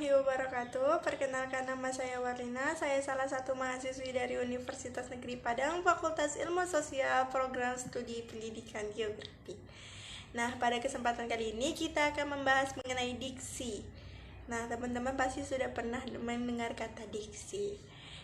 warahmatullahi wabarakatuh. Perkenalkan, nama saya Warlina. Saya salah satu mahasiswi dari Universitas Negeri Padang, Fakultas Ilmu Sosial, Program Studi Pendidikan Geografi. Nah, pada kesempatan kali ini kita akan membahas mengenai diksi. Nah, teman-teman pasti sudah pernah mendengar kata diksi.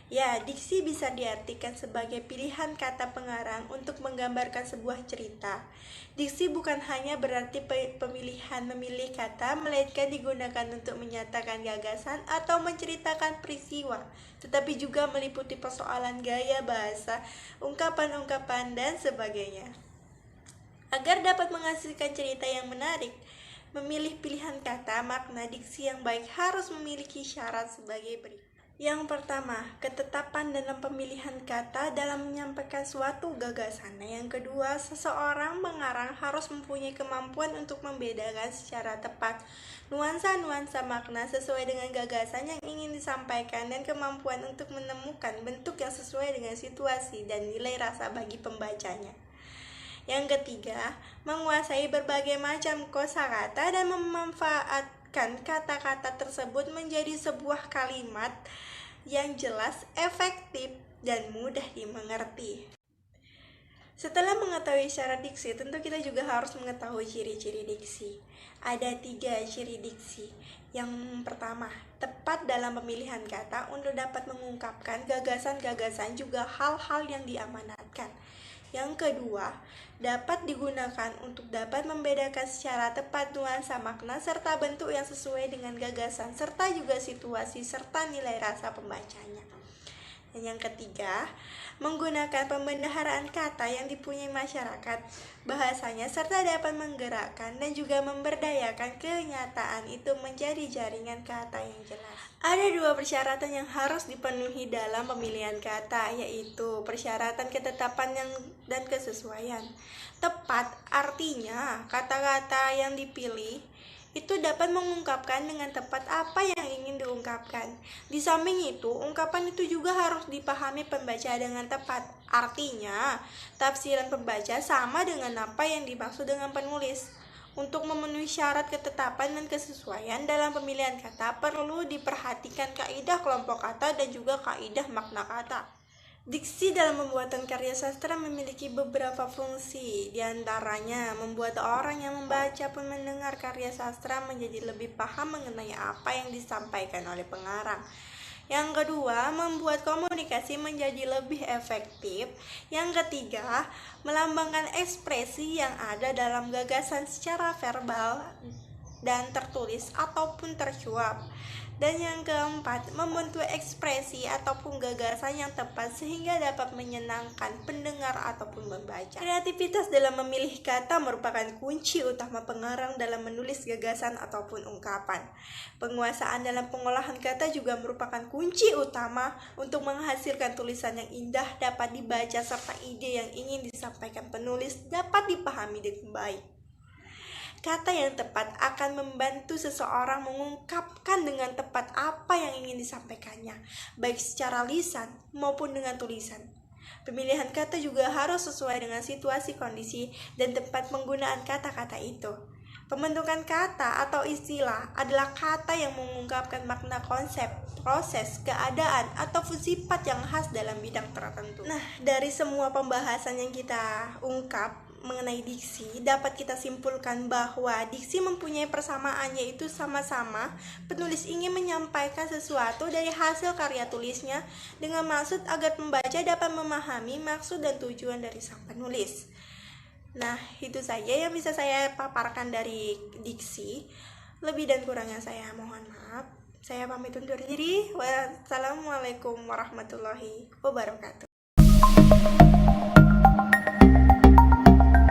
Ya, diksi bisa diartikan sebagai pilihan kata pengarang untuk menggambarkan sebuah cerita. Diksi bukan hanya berarti pemilihan memilih kata, melainkan digunakan untuk menyatakan gagasan atau menceritakan peristiwa, tetapi juga meliputi persoalan gaya bahasa, ungkapan-ungkapan, dan sebagainya. Agar dapat menghasilkan cerita yang menarik, memilih pilihan kata, makna diksi yang baik harus memiliki syarat sebagai berikut. Yang pertama, ketetapan dalam pemilihan kata dalam menyampaikan suatu gagasan. Yang kedua, seseorang mengarang harus mempunyai kemampuan untuk membedakan secara tepat nuansa-nuansa makna sesuai dengan gagasan yang ingin disampaikan dan kemampuan untuk menemukan bentuk yang sesuai dengan situasi dan nilai rasa bagi pembacanya. Yang ketiga, menguasai berbagai macam kosakata dan memanfaatkan kata-kata tersebut menjadi sebuah kalimat yang jelas, efektif, dan mudah dimengerti. Setelah mengetahui syarat diksi, tentu kita juga harus mengetahui ciri-ciri diksi. Ada 3 ciri diksi. Yang pertama, tepat dalam pemilihan kata untuk dapat mengungkapkan gagasan-gagasan juga hal-hal yang diamanatkan. Yang kedua, dapat digunakan untuk dapat membedakan secara tepat nuansa makna serta bentuk yang sesuai dengan gagasan serta juga situasi serta nilai rasa pembacanya. Dan yang ketiga, menggunakan pembendaharaan kata yang dipunyai masyarakat bahasanya serta dapat menggerakkan dan juga memberdayakan kenyataan itu menjadi jaringan kata yang jelas. Ada 2 persyaratan yang harus dipenuhi dalam pemilihan kata, yaitu persyaratan ketetapan dan kesesuaian. Tepat artinya kata-kata yang dipilih itu dapat mengungkapkan dengan tepat apa yang ingin diungkapkan. Di samping itu, ungkapan itu juga harus dipahami pembaca dengan tepat. Artinya, tafsiran pembaca sama dengan apa yang dimaksud dengan penulis. Untuk memenuhi syarat ketetapan dan kesesuaian dalam pemilihan kata, perlu diperhatikan kaidah kelompok kata dan juga kaidah makna kata. Diksi dalam pembuatan karya sastra memiliki beberapa fungsi, diantaranya membuat orang yang membaca pun mendengar karya sastra menjadi lebih paham mengenai apa yang disampaikan oleh pengarang. Yang kedua, membuat komunikasi menjadi lebih efektif. Yang ketiga, melambangkan ekspresi yang ada dalam gagasan secara verbal dan tertulis ataupun tersuap. Dan yang keempat, membentuk ekspresi ataupun gagasan yang tepat sehingga dapat menyenangkan pendengar ataupun membaca. Kreativitas dalam memilih kata merupakan kunci utama pengarang dalam menulis gagasan ataupun ungkapan. Penguasaan dalam pengolahan kata juga merupakan kunci utama untuk menghasilkan tulisan yang indah, dapat dibaca, serta ide yang ingin disampaikan penulis dapat dipahami dengan baik. Kata yang tepat akan membantu seseorang mengungkapkan dengan tepat apa yang ingin disampaikannya, baik secara lisan maupun dengan tulisan. Pemilihan kata juga harus sesuai dengan situasi, kondisi, dan tempat penggunaan kata-kata itu. Pembentukan kata atau istilah adalah kata yang mengungkapkan makna konsep, proses, keadaan, atau sifat yang khas dalam bidang tertentu. Nah, dari semua pembahasan yang kita ungkap mengenai diksi, dapat kita simpulkan bahwa diksi mempunyai persamaan, yaitu sama-sama penulis ingin menyampaikan sesuatu dari hasil karya tulisnya dengan maksud agar pembaca dapat memahami maksud dan tujuan dari sang penulis. Nah, itu saja yang bisa saya paparkan dari diksi. Lebih dan kurangnya saya mohon maaf. Saya pamit undur diri. Wassalamualaikum warahmatullahi wabarakatuh.